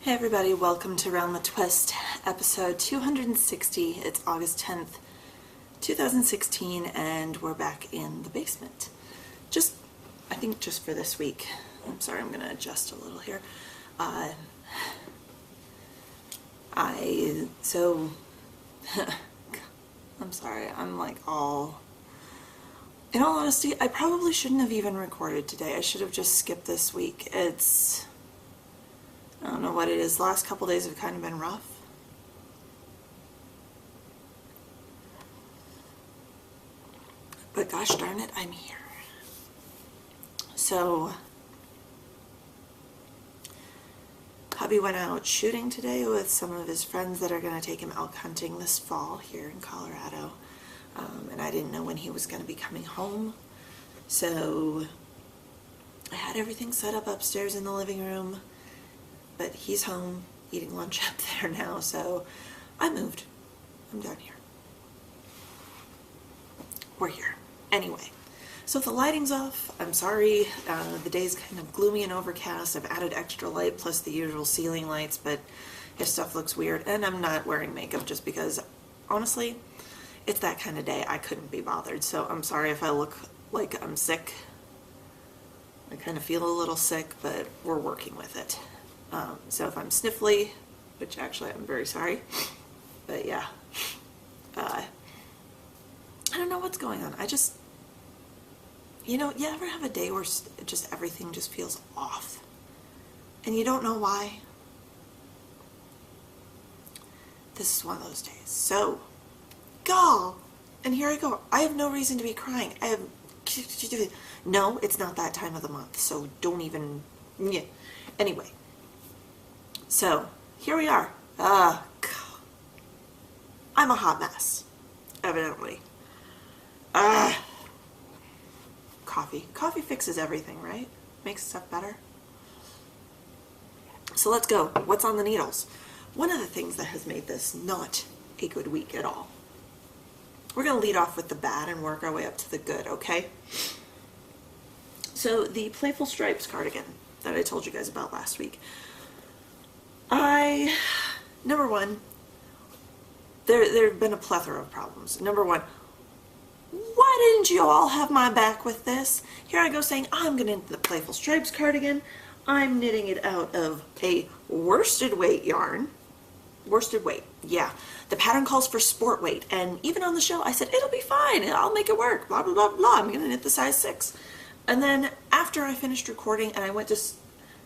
Hey everybody, welcome to Round the Twist, episode 260. It's August 10th, 2016, and we're back in the basement. I think just for this week. I'm sorry, I'm going to adjust a little here. I'm sorry, I'm like all... In all honesty, I probably shouldn't have even recorded today. I should have just skipped this week. I don't know what it is. The last couple days have kind of been rough. But gosh darn it, I'm here. So, hubby went out shooting today with some of his friends that are going to take him elk hunting this fall here in Colorado. And I didn't know when he was going to be coming home. So, I had everything set up upstairs in the living room. But he's home eating lunch up there now, so I moved. I'm down here. We're here. Anyway, so if the lighting's off, I'm sorry. The day's kind of gloomy and overcast. I've added extra light plus the usual ceiling lights, but his stuff looks weird. And I'm not wearing makeup just because, honestly, it's that kind of day. I couldn't be bothered. So I'm sorry if I look like I'm sick. I kind of feel a little sick, but we're working with it. So if I'm sniffly, which actually I'm very sorry, but yeah, I don't know what's going on. You ever have a day where just everything just feels off and you don't know why? This is one of those days. So, gall, and here I go. I have no reason to be crying. No, it's not that time of the month, so don't even, yeah. Anyway. So, here we are. I'm a hot mess, evidently. Coffee. Coffee fixes everything, right? Makes stuff better. So let's go. What's on the needles? One of the things that has made this not a good week at all. We're going to lead off with the bad and work our way up to the good, okay? So, the Playful Stripes cardigan that I told you guys about last week. Number one, there have been a plethora of problems. Number one, why didn't you all have my back with this? Here I go saying, I'm going to knit the Playful Stripes cardigan. I'm knitting it out of a worsted weight yarn. Worsted weight, yeah. The pattern calls for sport weight, and even on the show I said, it'll be fine, I'll make it work, blah, blah, blah, blah. I'm going to knit the size 6. And then after I finished recording and I went to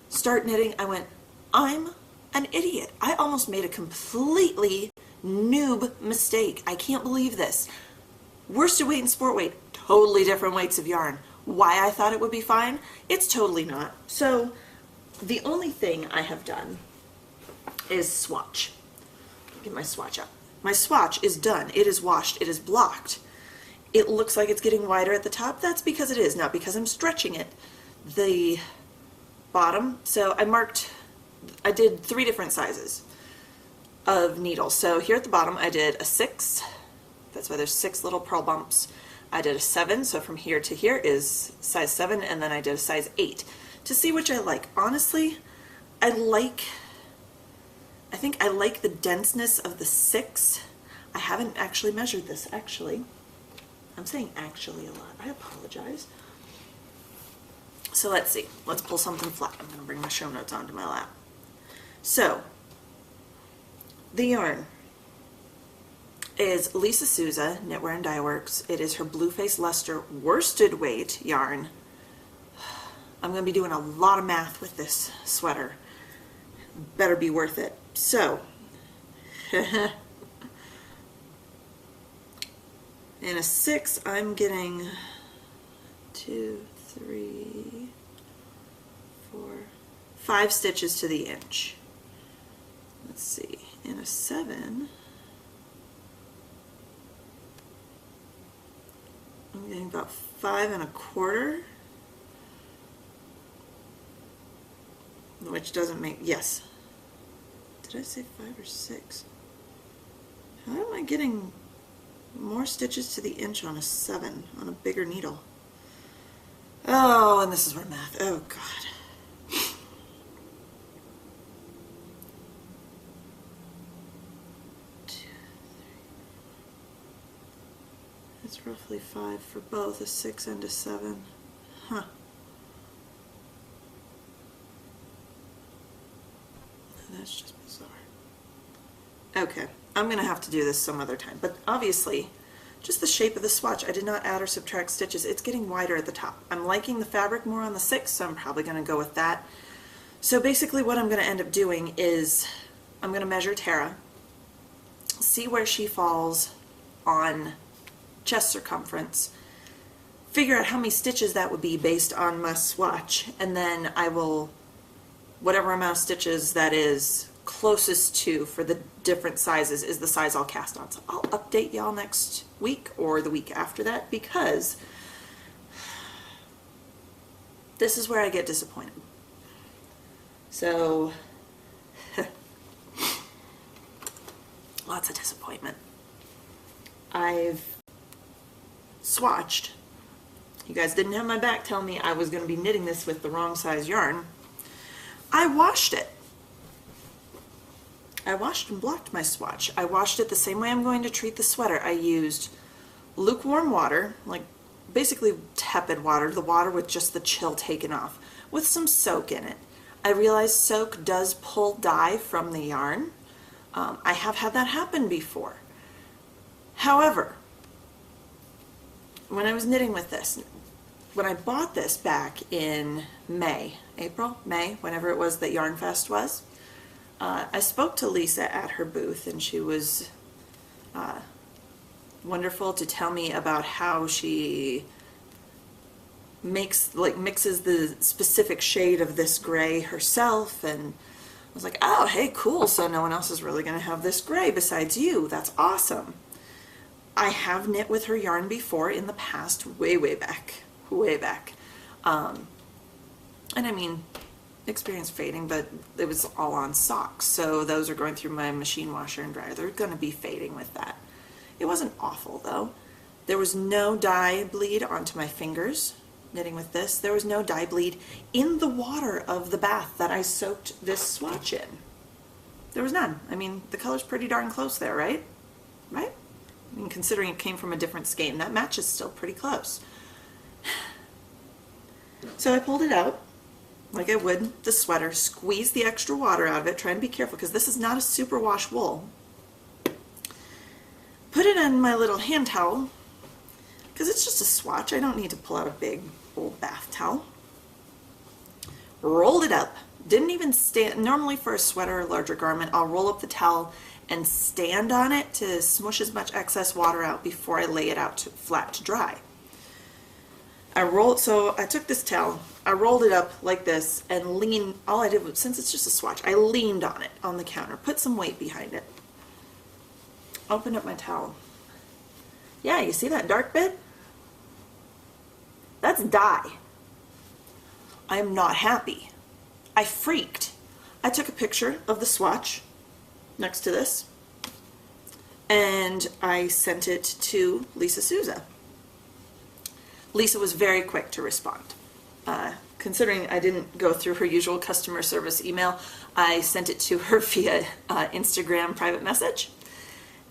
start knitting, I went, I'm an idiot. I almost made a completely noob mistake. I can't believe this. Worsted weight and sport weight, totally different weights of yarn. Why I thought it would be fine? It's totally not. So the only thing I have done is swatch. Get my swatch up. My swatch is done. It is washed. It is blocked. It looks like it's getting wider at the top. That's because it is, not because I'm stretching it. The bottom, so I did 3 different sizes of needles. So here at the bottom I did a 6, that's why there's 6 little purl bumps. I did a 7, so from here to here is size 7, and then I did a size 8 to see which I like. Honestly, I think I like the denseness of the 6. I haven't actually measured this, actually. I'm saying actually a lot. I apologize. So let's see. Let's pull something flat. I'm going to bring my show notes onto my lap. So, the yarn is Lisa Souza, Knitwear and Dye Works. It is her Blueface Luster worsted weight yarn. I'm going to be doing a lot of math with this sweater. Better be worth it. So, in a 6, I'm getting 2, 3, 4, 5 stitches to the inch. Let's see, in a 7, I'm getting about 5 1/4, which doesn't make, yes. Did I say 5 or 6? How am I getting more stitches to the inch on a 7 on a bigger needle? Oh, and this is where math, oh God. It's roughly 5 for both, a 6 and a 7. Huh. That's just bizarre. Okay, I'm going to have to do this some other time. But obviously, just the shape of the swatch, I did not add or subtract stitches. It's getting wider at the top. I'm liking the fabric more on the 6, so I'm probably going to go with that. So basically what I'm going to end up doing is I'm going to measure Tara, see where she falls on chest circumference, figure out how many stitches that would be based on my swatch, and then I will, whatever amount of stitches that is closest to for the different sizes is the size I'll cast on. So I'll update y'all next week or the week after that, because this is where I get disappointed. So lots of disappointment. I've swatched. You guys didn't have my back telling me I was going to be knitting this with the wrong size yarn. I washed it. I washed and blocked my swatch. I washed it the same way I'm going to treat the sweater. I used lukewarm water, like basically tepid water, the water with just the chill taken off, with some soak in it. I realized soak does pull dye from the yarn. I have had that happen before. However, when I was knitting with this, when I bought this back in May, whenever it was that Yarn Fest was, I spoke to Lisa at her booth, and she was wonderful to tell me about how she mixes the specific shade of this gray herself, and I was like, oh, hey, cool, so no one else is really going to have this gray besides you. That's awesome. I have knit with her yarn before in the past, way back. And I mean, experience fading, but it was all on socks, so those are going through my machine washer and dryer. They're going to be fading with that. It wasn't awful though. There was no dye bleed onto my fingers knitting with this. There was no dye bleed in the water of the bath that I soaked this swatch in. There was none. I mean, the color's pretty darn close there, right? Right? I mean, considering it came from a different skein, that match is still pretty close. So I pulled it out like I would the sweater, squeeze the extra water out of it, try and be careful because this is not a superwash wool. Put it in my little hand towel because it's just a swatch. I don't need to pull out a big old bath towel. Rolled it up. Didn't even stand. Normally for a sweater or larger garment, I'll roll up the towel and stand on it to smush as much excess water out before I lay it out flat to dry. So I took this towel, I rolled it up like this and leaned, all I did was, since it's just a swatch, I leaned on it on the counter, put some weight behind it. Opened up my towel. Yeah, you see that dark bit? That's dye. I am not happy. I freaked. I took a picture of the swatch next to this and I sent it to Lisa Souza. Lisa was very quick to respond. Considering I didn't go through her usual customer service email, I sent it to her via Instagram private message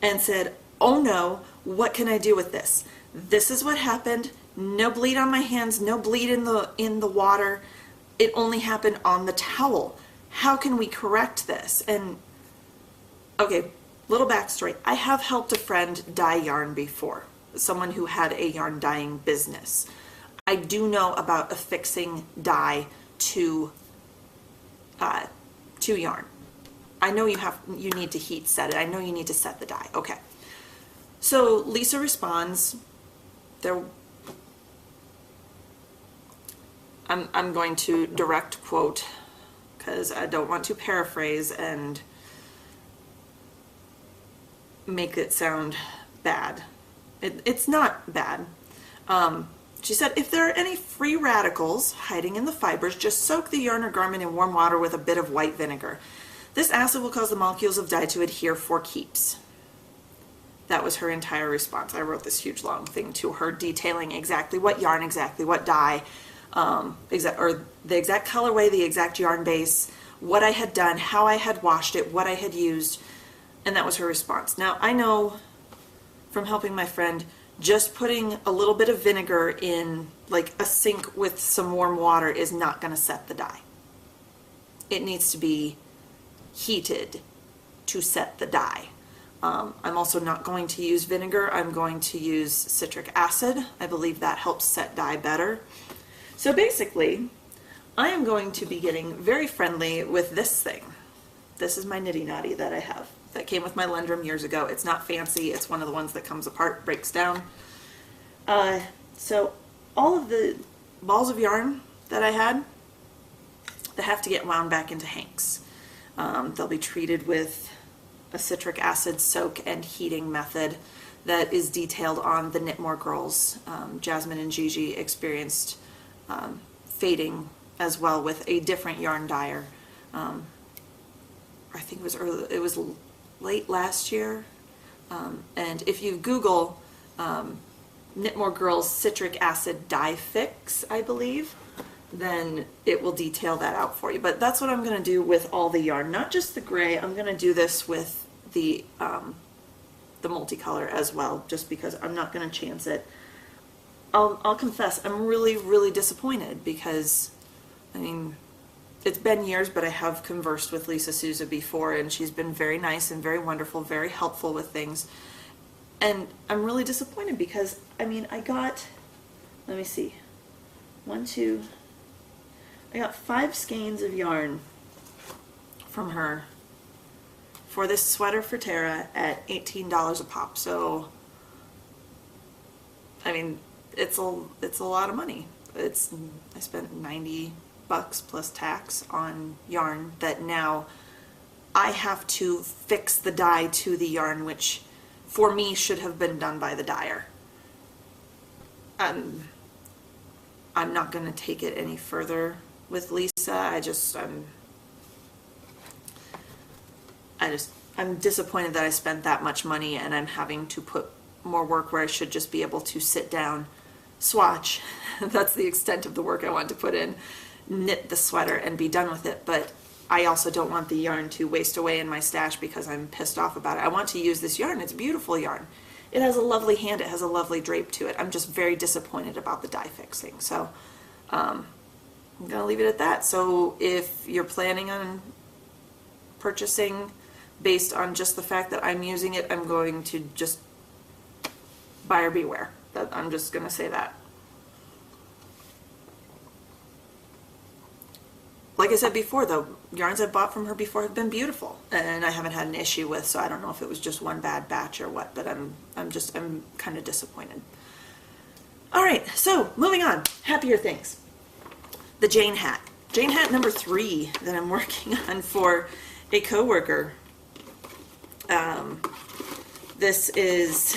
and said, oh no, what can I do with this? This is what happened. No bleed on my hands, no bleed in the water. It only happened on the towel. How can we correct this? And okay, little backstory. I have helped a friend dye yarn before. Someone who had a yarn dyeing business. I do know about affixing dye to yarn. I know you need to heat set it. I know you need to set the dye. Okay. So Lisa responds. I'm going to direct quote because I don't want to paraphrase and make it sound bad. It's not bad. She said, if there are any free radicals hiding in the fibers, just soak the yarn or garment in warm water with a bit of white vinegar. This acid will cause the molecules of dye to adhere for keeps. That was her entire response. I wrote this huge long thing to her detailing exactly what yarn, exactly what dye, or the exact colorway, the exact yarn base, what I had done, how I had washed it, what I had used, and that was her response. Now, I know from helping my friend, just putting a little bit of vinegar in like a sink with some warm water is not going to set the dye. It needs to be heated to set the dye. I'm also not going to use vinegar. I'm going to use citric acid. I believe that helps set dye better. So basically, I am going to be getting very friendly with this thing. This is my nitty knotty that I have that came with my Lendrum years ago. It's not fancy. It's one of the ones that comes apart, breaks down. So all of the balls of yarn that I had, they have to get wound back into hanks. They'll be treated with a citric acid soak and heating method that is detailed on the Knit More Girls. Jasmine and Gigi experienced fading as well with a different yarn dyer. I think it was late last year. And if you Google Knit More Girls citric acid dye fix, I believe, then it will detail that out for you. But that's what I'm going to do with all the yarn, not just the gray. I'm going to do this with the multicolor as well, just because I'm not going to chance it. I'll confess, I'm really, really disappointed because, I mean, it's been years, but I have conversed with Lisa Souza before, and she's been very nice and very wonderful, very helpful with things. And I'm really disappointed because, I mean, I got, let me see, I got 5 skeins of yarn from her for this sweater for Tara at $18 a pop. So, I mean, it's a lot of money. I spent $90 plus tax on yarn that now I have to fix the dye to the yarn, which for me should have been done by the dyer. I'm not going to take it any further with Lisa. I'm disappointed that I spent that much money and I'm having to put more work where I should just be able to sit down, swatch. That's the extent of the work I want to put in, knit the sweater and be done with it. But I also don't want the yarn to waste away in my stash because I'm pissed off about it. I want to use this yarn. It's beautiful yarn. It has a lovely hand. It has a lovely drape to it. I'm just very disappointed about the dye fixing. So I'm going to leave it at that. So if you're planning on purchasing based on just the fact that I'm using it, I'm going to just buyer beware. I'm just going to say that. Like I said before, the yarns I've bought from her before have been beautiful, and I haven't had an issue with, so I don't know if it was just one bad batch or what, but I'm kind of disappointed. All right, so moving on, happier things. The Jane hat. Jane hat number 3 that I'm working on for a coworker. This is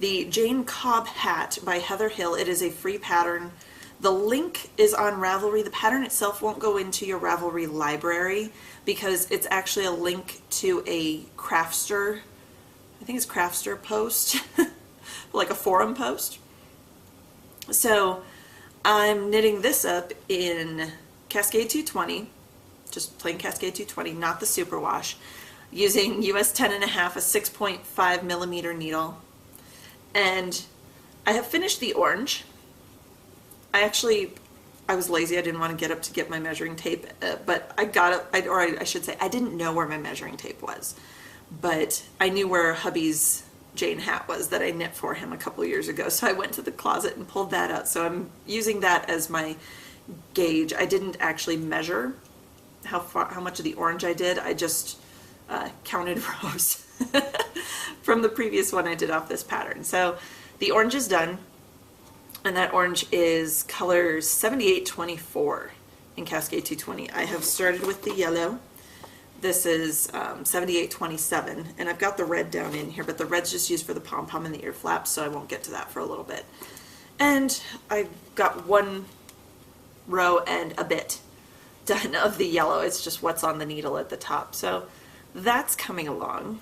the Jane Cobb hat by Heather Hill. It is a free pattern. The link is on Ravelry. The pattern itself won't go into your Ravelry library because it's actually a link to a Craftster, I think it's Craftster post, like a forum post. So I'm knitting this up in Cascade 220, just plain Cascade 220, not the superwash, using US 10.5, a 6.5 millimeter needle. And I have finished the orange. I was lazy. I didn't want to get up to get my measuring tape, but I got up, I should say, I didn't know where my measuring tape was, but I knew where hubby's Jane hat was that I knit for him a couple years ago, so I went to the closet and pulled that out. So I'm using that as my gauge. I didn't actually measure how much of the orange I did. I just counted rows from the previous one I did off this pattern. So the orange is done. And that orange is color 7824 in Cascade 220. I have started with the yellow. This is 7827, and I've got the red down in here, but the red's just used for the pom-pom and the ear flaps, so I won't get to that for a little bit. And I've got one row and a bit done of the yellow. It's just what's on the needle at the top. So that's coming along.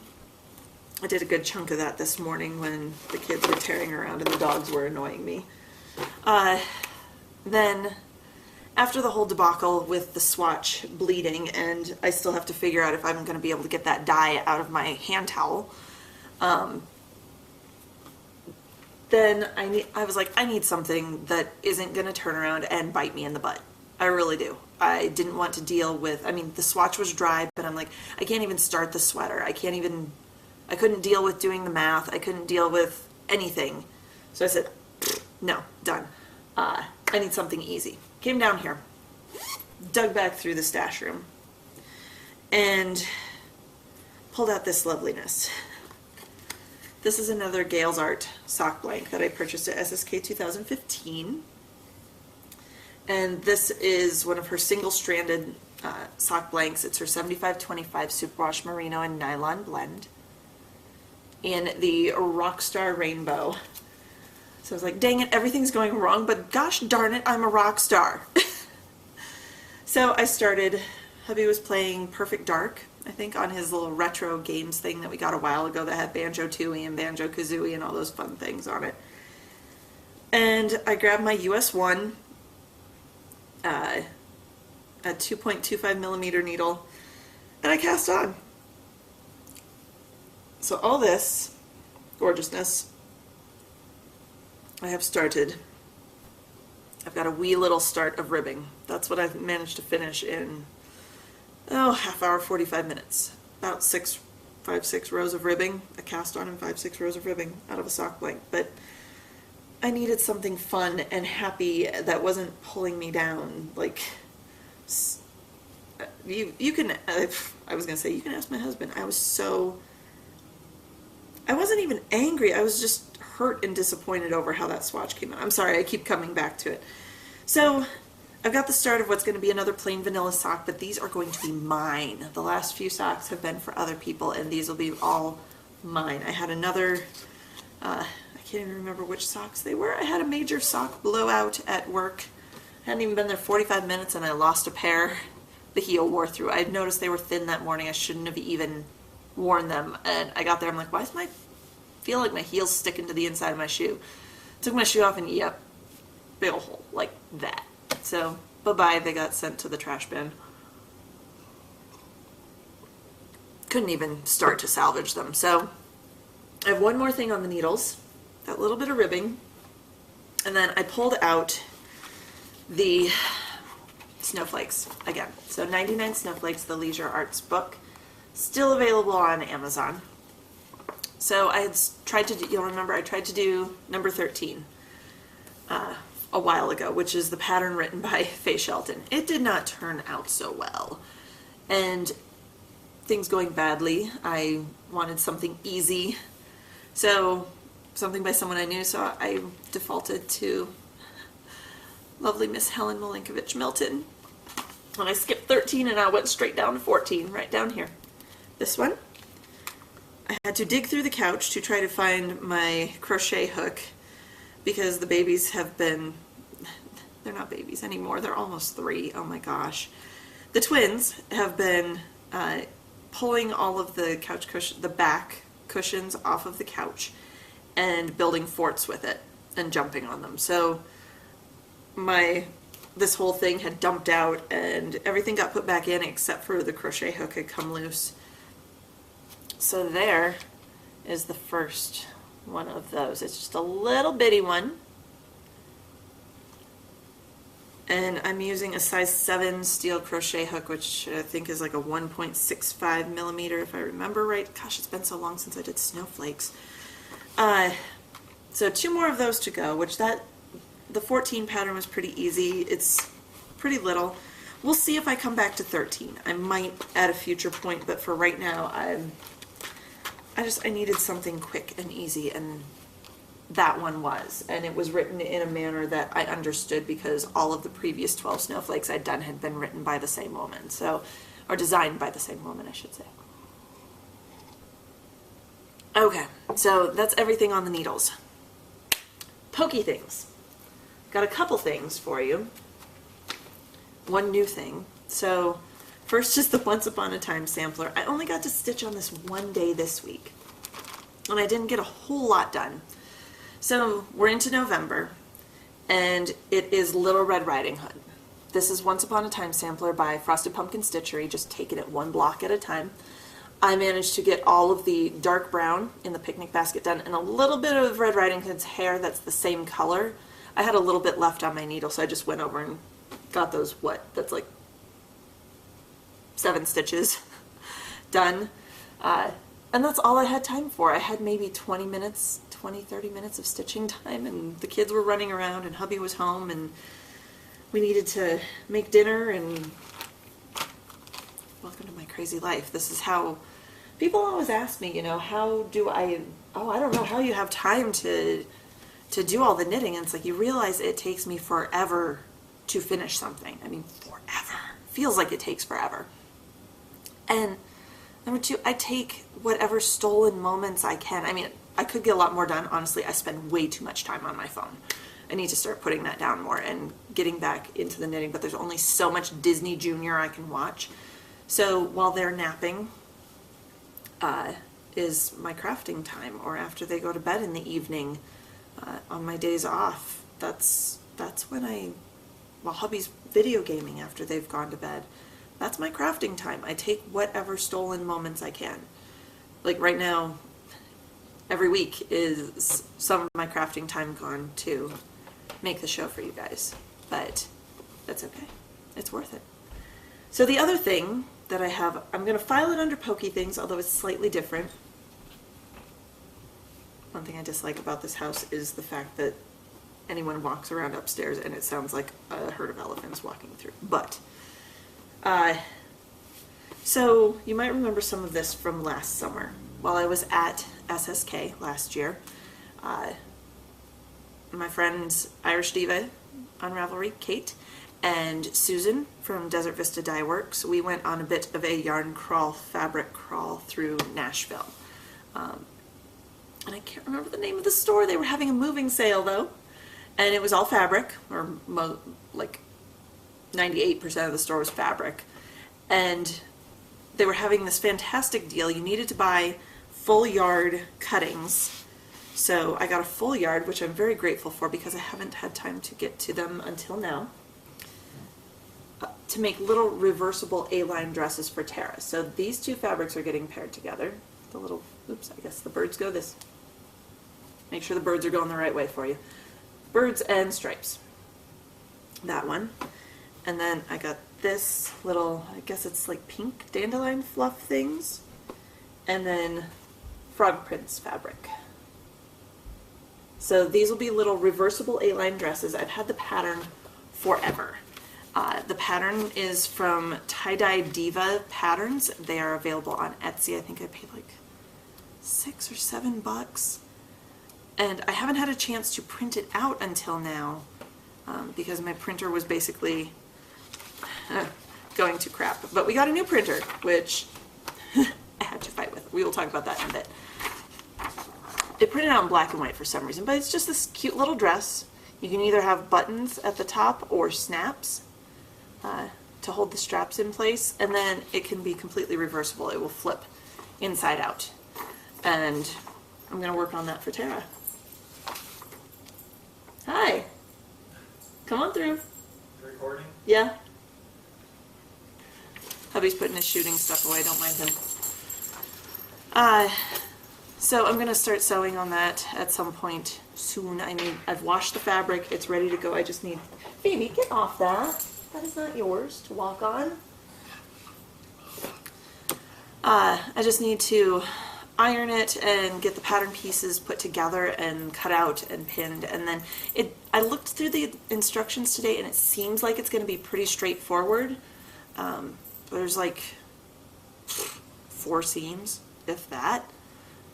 I did a good chunk of that this morning when the kids were tearing around and the dogs were annoying me. Then after the whole debacle with the swatch bleeding, and I still have to figure out if I'm going to be able to get that dye out of my hand towel, then I was like, I need something that isn't going to turn around and bite me in the butt. I really do. I didn't want to deal with, I mean, the swatch was dry, but I'm like, I can't even start the sweater. I couldn't deal with doing the math. I couldn't deal with anything. So I said, no, done. I need something easy. Came down here, dug back through the stash room, and pulled out this loveliness. This is another Gales Art sock blank that I purchased at SSK 2015. And this is one of her single-stranded sock blanks. It's her 75-25 Superwash Merino and Nylon blend in the Rockstar Rainbow. So I was like, dang it, everything's going wrong, but gosh darn it, I'm a rock star. So I started, hubby was playing Perfect Dark, I think, on his little retro games thing that we got a while ago that had Banjo-Tooie and Banjo-Kazooie and all those fun things on it. And I grabbed my US 1, a 2.25 millimeter needle, and I cast on. So all this gorgeousness I have started. I've got a wee little start of ribbing. That's what I've managed to finish in, half hour, 45 minutes. About 5-6 rows of ribbing, a cast on and 5-6 rows of ribbing out of a sock blank. But I needed something fun and happy that wasn't pulling me down. Like, you can, I was going to say, you can ask my husband. I wasn't even angry. I was just hurt and disappointed over how that swatch came out. I'm sorry, I keep coming back to it. So I've got the start of what's going to be another plain vanilla sock, but these are going to be mine. The last few socks have been for other people, and these will be all mine. I had another, I can't even remember which socks they were. I had a major sock blowout at work. I hadn't even been there 45 minutes and I lost a pair. The heel wore through. I had noticed they were thin that morning. I shouldn't have even worn them. And I got there, I'm like, why is feel like my heel's sticking to the inside of my shoe. Took my shoe off and yep, big ol' hole, like that. So, bye-bye, they got sent to the trash bin. Couldn't even start to salvage them. So, I have one more thing on the needles, that little bit of ribbing, and then I pulled out the snowflakes again. So 99 Snowflakes, the Leisure Arts book, still available on Amazon. So I had tried to do, you'll remember I tried to do number 13 a while ago, which is the pattern written by Faye Shelton. It did not turn out so well. And things going badly, I wanted something easy. So something by someone I knew, so I defaulted to lovely Miss Helen Milinkovich Milton. And I skipped 13 and I went straight down to 14, right down here. This one. I had to dig through the couch to try to find my crochet hook because the babies have been, they're not babies anymore, they're almost 3, oh my gosh. The twins have been pulling all of the couch cushion, the back cushions off of the couch and building forts with it and jumping on them. So this whole thing had dumped out and everything got put back in except for the crochet hook had come loose. So there is the first one of those. It's just a little bitty one. And I'm using a size 7 steel crochet hook, which I think is like a 1.65 millimeter if I remember right. Gosh, it's been so long since I did snowflakes. So 2 more of those to go, which the 14 pattern was pretty easy. It's pretty little. We'll see if I come back to 13. I might at a future point, but for right now, I needed something quick and easy, and that one was. And it was written in a manner that I understood because all of the previous 12 snowflakes I'd done had been written by the same woman, so, or designed by the same woman, I should say. Okay, so that's everything on the needles. Pokey things. Got a couple things for you. One new thing. So first is the Once Upon a Time sampler. I only got to stitch on this one day this week, and I didn't get a whole lot done. So we're into November, and it is Little Red Riding Hood. This is Once Upon a Time sampler by Frosted Pumpkin Stitchery, just taking it one block at a time. I managed to get all of the dark brown in the picnic basket done and a little bit of Red Riding Hood's hair that's the same color. I had a little bit left on my needle, so I just went over and got those, that's like 7 stitches done. And that's all I had time for. I had maybe 30 minutes of stitching time, and the kids were running around and hubby was home and we needed to make dinner, and welcome to my crazy life. This is how people always ask me, how do I don't know how you have time to do all the knitting. And it's like, you realize it takes me forever to finish something. I mean, forever. Feels like it takes forever. And number 2, I take whatever stolen moments I can. I mean, I could get a lot more done. Honestly, I spend way too much time on my phone. I need to start putting that down more and getting back into the knitting, but there's only so much Disney Junior I can watch. So while they're napping is my crafting time, or after they go to bed in the evening on my days off. That's when while hubby's video gaming after they've gone to bed, that's my crafting time. I take whatever stolen moments I can. Like right now, every week is some of my crafting time gone to make the show for you guys, but that's okay. It's worth it. So the other thing that I have, I'm going to file it under Pokey Things, although it's slightly different. One thing I dislike about this house is the fact that anyone walks around upstairs and it sounds like a herd of elephants walking through. But, so you might remember some of this from last summer. While I was at SSK last year, my friends Irish Diva on Ravelry, Kate, and Susan from Desert Vista Dye Works, we went on a bit of a yarn crawl, fabric crawl through Nashville. And I can't remember the name of the store. They were having a moving sale though, and it was all fabric, or like 98% of the store was fabric. And they were having this fantastic deal. You needed to buy full yard cuttings. So I got a full yard, which I'm very grateful for because I haven't had time to get to them until now, to make little reversible A-line dresses for Tara. So these two fabrics are getting paired together. The little, oops, I guess the birds go this. Make sure the birds are going the right way for you. Birds and stripes. That one. And then I got this little, I guess it's like pink dandelion fluff things. And then frog prints fabric. So these will be little reversible A-line dresses. I've had the pattern forever. The pattern is from Tie-Dye Diva Patterns. They are available on Etsy. I think I paid like $6 or $7. And I haven't had a chance to print it out until now because my printer was basically going to crap. But we got a new printer, which I had to fight with. We will talk about that in a bit. It printed out in black and white for some reason, but it's just this cute little dress. You can either have buttons at the top or snaps to hold the straps in place, and then it can be completely reversible. It will flip inside out. And I'm going to work on that for Tara. Hi. Come on through. Recording? Yeah. Hubby's putting his shooting stuff away. Don't mind him. So I'm going to start sewing on that at some point soon. I've washed the fabric. It's ready to go. I just need... Baby, get off that. That is not yours to walk on. I just need to iron it and get the pattern pieces put together and cut out and pinned. And then I looked through the instructions today and it seems like it's going to be pretty straightforward. There's like 4 seams, if that.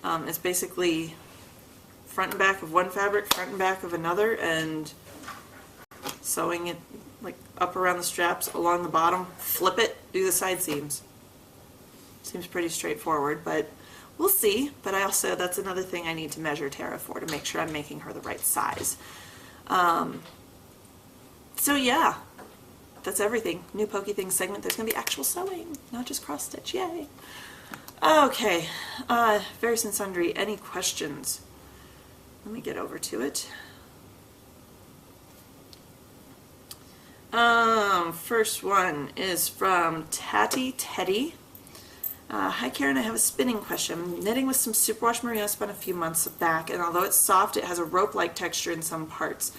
It's basically front and back of one fabric, front and back of another, and sewing it like up around the straps, along the bottom, flip it, do the side seams. Seems pretty straightforward, but we'll see. But that's another thing I need to measure Tara for, to make sure I'm making her the right size. So yeah, that's everything. New Pokey Things segment. There's going to be actual sewing, not just cross stitch. Yay! Okay, Various and Sundry, any questions? Let me get over to it. First one is from Tatty Teddy. Hi Karen, I have a spinning question. I'm knitting with some superwash merino spun a few months back, and although it's soft, it has a rope-like texture in some parts.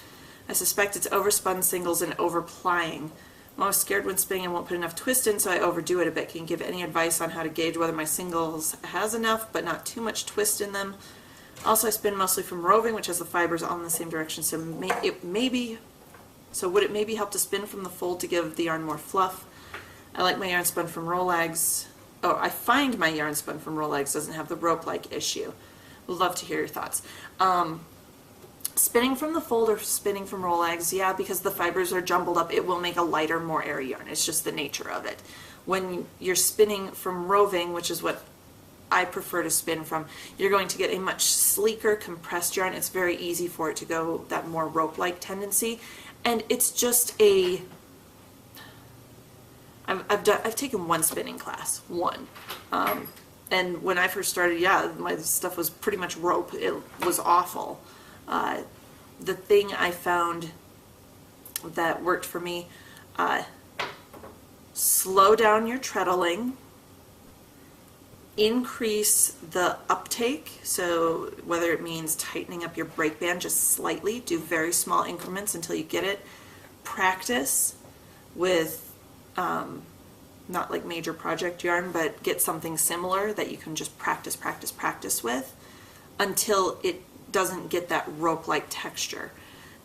I suspect it's overspun singles and overplying. I'm always scared when spinning I won't put enough twist in, so I overdo it a bit. Can you give any advice on how to gauge whether my singles has enough but not too much twist in them? Also, I spin mostly from roving, which has the fibers all in the same direction, so would it maybe help to spin from the fold to give the yarn more fluff? I like my yarn spun from Rolex. Oh, I find my yarn spun from Rolex doesn't have the rope-like issue. Would love to hear your thoughts. Spinning from the fold or spinning from Rolex, yeah, because the fibers are jumbled up, it will make a lighter, more airy yarn. It's just the nature of it. When you're spinning from roving, which is what I prefer to spin from, you're going to get a much sleeker, compressed yarn. It's very easy for it to go that more rope-like tendency. And it's just a... I've taken one spinning class, one. And when I first started, yeah, my stuff was pretty much rope. It was awful. The thing I found that worked for me, slow down your treadling, increase the uptake, so whether it means tightening up your break band just slightly, do very small increments until you get it. Practice with not like major project yarn, but get something similar that you can just practice with until it doesn't get that rope-like texture.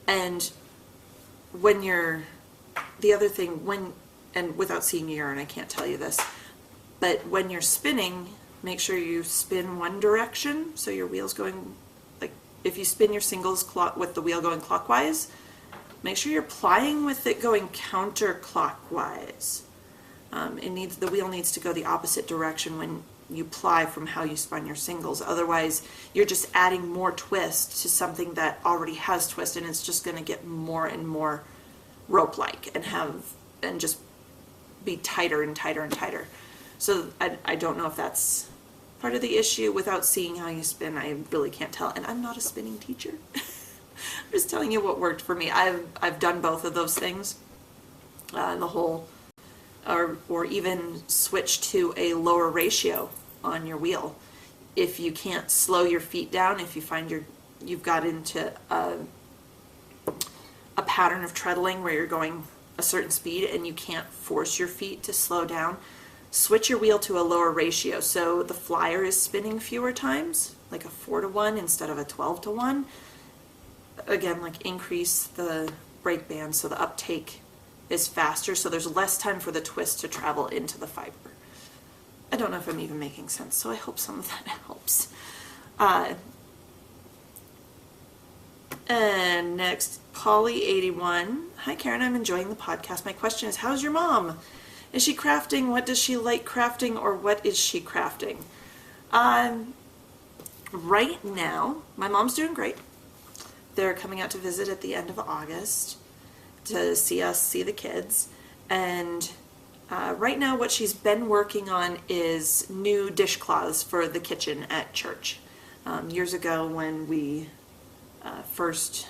And when you're, the other thing, and without seeing your yarn, I can't tell you this, but when you're spinning, make sure you spin one direction, so your wheel's going, like, if you spin your singles with the wheel going clockwise, make sure you're plying with it going counterclockwise. The wheel needs to go the opposite direction when you ply from how you spun your singles. Otherwise, you're just adding more twist to something that already has twist, and it's just going to get more and more rope-like and just be tighter and tighter and tighter. So I don't know if that's part of the issue. Without seeing how you spin, I really can't tell. And I'm not a spinning teacher. I'm just telling you what worked for me. I've done both of those things. Or even switch to a lower ratio on your wheel. If you can't slow your feet down, if you find you've got into a pattern of treadling where you're going a certain speed and you can't force your feet to slow down, switch your wheel to a lower ratio. So the flyer is spinning fewer times, like a 4-to-1 instead of a 12-to-1. Again, like increase the break band so the uptake is faster, so there's less time for the twist to travel into the fiber. I don't know if I'm even making sense, so I hope some of that helps. And next, Polly81. Hi Karen, I'm enjoying the podcast. My question is, how's your mom? Is she crafting? What does she like crafting, or what is she crafting? Right now, my mom's doing great. They're coming out to visit at the end of August to see us, see the kids. And right now what she's been working on is new dishcloths for the kitchen at church. Years ago when we first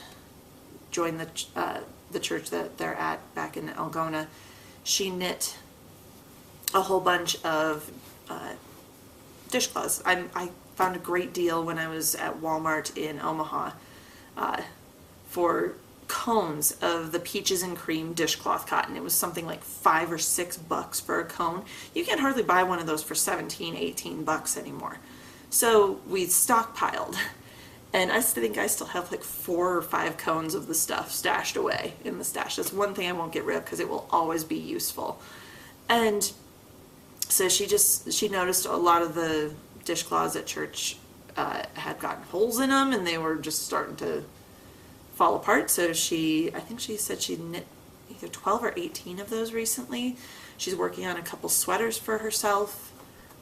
joined the church that they're at back in Algona, she knit a whole bunch of dishcloths. I found a great deal when I was at Walmart in Omaha for cones of the peaches and cream dishcloth cotton. It was something like $5 or $6 for a cone. You can hardly buy one of those for 17, 18 bucks anymore. So we stockpiled, and I think I still have like 4 or 5 cones of the stuff stashed away in the stash. That's one thing I won't get rid of because it will always be useful. And so she noticed a lot of the dishcloths at church had gotten holes in them, and they were just starting to fall apart. So I think she said she knit either 12 or 18 of those recently. She's working on a couple sweaters for herself.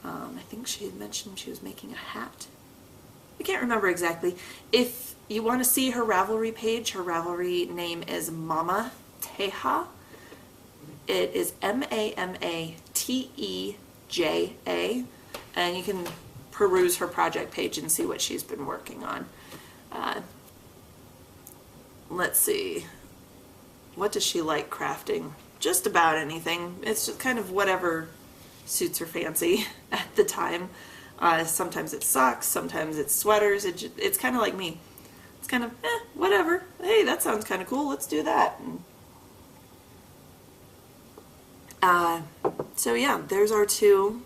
I think she had mentioned she was making a hat. I can't remember exactly. If you want to see her Ravelry page, her Ravelry name is Mama Teja. It is Mamateja, and you can peruse her project page and see what she's been working on. Let's see. What does she like crafting? Just about anything. It's just kind of whatever suits are fancy at the time. Sometimes it's socks, sometimes it's sweaters. It's kind of like me. It's kind of, whatever. Hey, that sounds kind of cool. Let's do that. So yeah, there's our two.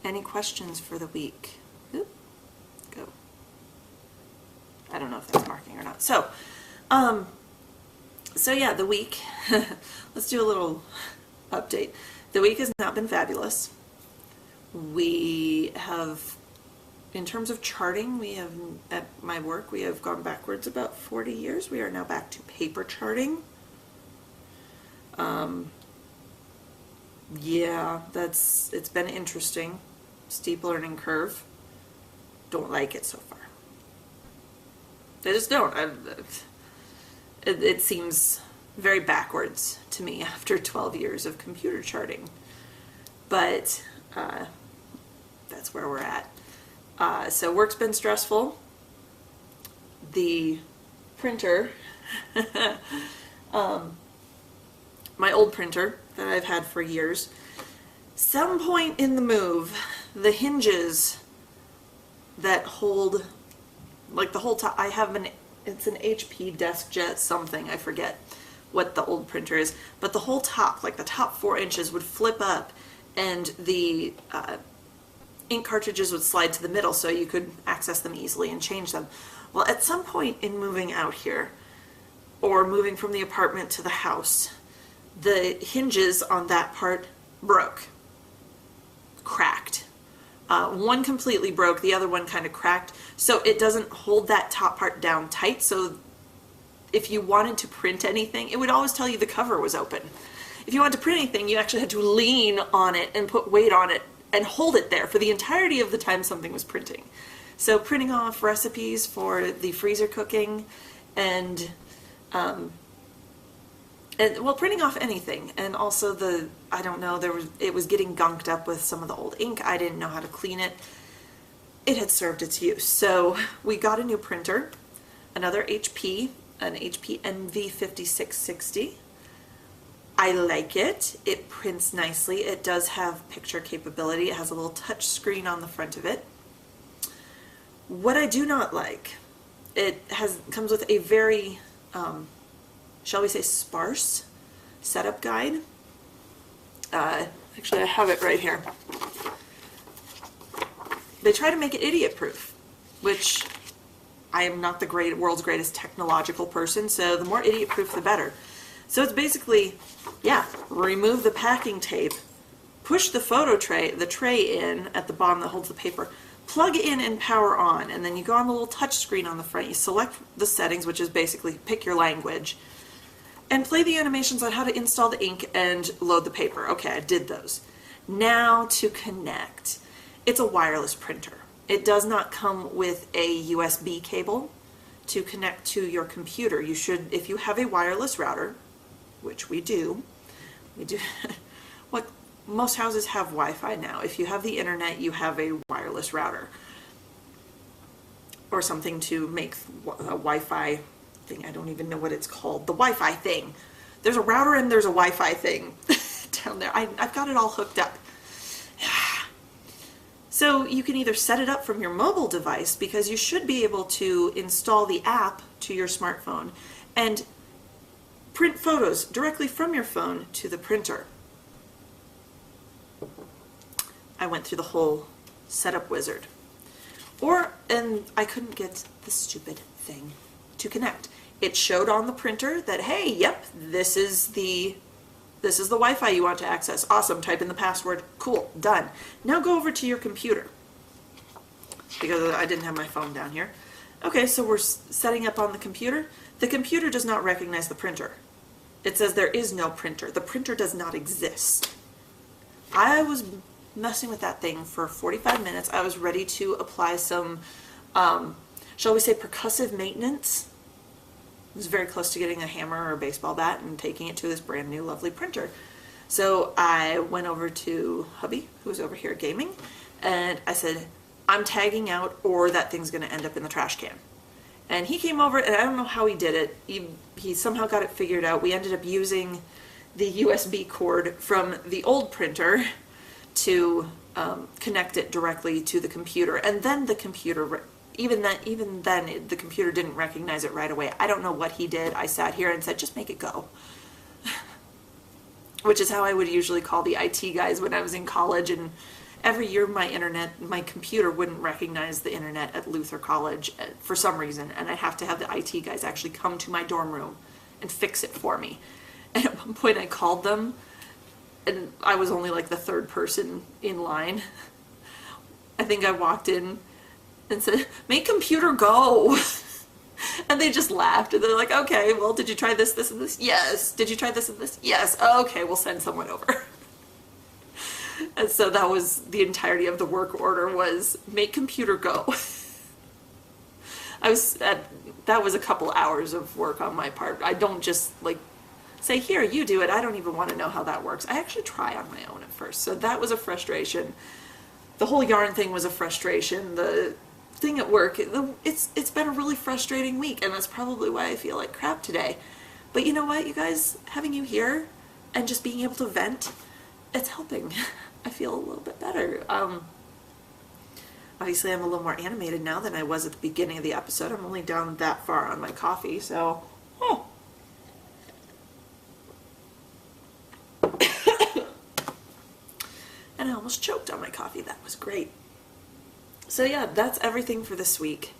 Any questions for the week? Oop, go. I don't know if that's marking or not. So yeah, the week. Let's do a little update. The week has not been fabulous. We have, in terms of charting, we have, at my work, we have gone backwards about 40 years. We are now back to paper charting. Yeah, it's been interesting. Steep learning curve. Don't like it so far. I just don't. It seems very backwards to me after 12 years of computer charting. But that's where we're at. So work's been stressful. The printer, my old printer that I've had for years, some point in the move, the hinges that hold, like the whole top, it's an HP DeskJet something, I forget what the old printer is, but the whole top, like the top 4 inches would flip up and the ink cartridges would slide to the middle so you could access them easily and change them. Well, at some point in moving out here, or moving from the apartment to the house, the hinges on that part broke, cracked. One completely broke, the other one kind of cracked, so it doesn't hold that top part down tight, so if you wanted to print anything, it would always tell you the cover was open. If you wanted to print anything, you actually had to lean on it and put weight on it and hold it there for the entirety of the time something was printing. So printing off recipes for the freezer cooking and well, printing off anything, and also I don't know, it was getting gunked up with some of the old ink. I didn't know how to clean it. It had served its use. So we got a new printer, another HP, an HP NV5660. I like it. It prints nicely. It does have picture capability. It has a little touch screen on the front of it. What I do not like, comes with a very, shall we say, sparse setup guide. Actually, I have it right here. They try to make it idiot-proof, which I am not the world's greatest technological person, so the more idiot-proof, the better. So it's basically, yeah, remove the packing tape, push the the tray in at the bottom that holds the paper, plug in and power on, and then you go on the little touch screen on the front, you select the settings, which is basically pick your language, and play the animations on how to install the ink and load the paper. Okay, I did those. Now to connect. It's a wireless printer. It does not come with a USB cable to connect to your computer. You should, if you have a wireless router, which we do, what most houses have Wi-Fi now. If you have the internet, you have a wireless router or something to make a Wi-Fi thing. I don't even know what it's called. The Wi-Fi thing. There's a router and there's a Wi-Fi thing down there. I've got it all hooked up. So you can either set it up from your mobile device, because you should be able to install the app to your smartphone and print photos directly from your phone to the printer. I went through the whole setup wizard. And I couldn't get the stupid thing to connect. It showed on the printer that, hey, yep, this is the Wi-Fi you want to access. Awesome, type in the password. Cool, done. Now go over to your computer, because I didn't have my phone down here. Okay, so we're setting up on the computer. The computer does not recognize the printer. It says there is no printer. The printer does not exist. I was messing with that thing for 45 minutes. I was ready to apply some, shall we say, percussive maintenance. I was very close to getting a hammer or a baseball bat and taking it to this brand new lovely printer. So I went over to hubby, who's over here gaming, and I said, I'm tagging out or that thing's going to end up in the trash can. And he came over, and I don't know how he did it. He somehow got it figured out. We ended up using the USB cord from the old printer to connect it directly to the computer. And then the computer, even then, the computer didn't recognize it right away. I don't know what he did. I sat here and said, just make it go. Which is how I would usually call the IT guys when I was in college. And every year my computer wouldn't recognize the internet at Luther College for some reason. And I'd have to have the IT guys actually come to my dorm room and fix it for me. And at one point I called them, and I was only like the third person in line. I think I walked in and said, make computer go. And they just laughed, and they're like, okay, well, did you try this, this, and this? Yes. Did you try this and this? Yes. Okay, we'll send someone over. And so that was the entirety of the work order, was make computer go. That was a couple hours of work on my part. I don't just like say, here, you do it. I don't even want to know how that works. I actually try on my own at first. So that was a frustration. The whole yarn thing was a frustration. The thing at work, it's been a really frustrating week, and that's probably why I feel like crap today. But you know what, you guys, having you here and just being able to vent, it's helping. I feel a little bit better. Obviously I'm a little more animated now than I was at the beginning of the episode. I'm only down that far on my coffee, so and I almost choked on my coffee. That was great. So yeah, that's everything for this week.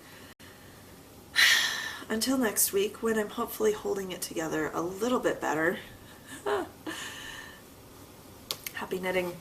Until next week, when I'm hopefully holding it together a little bit better. Happy knitting.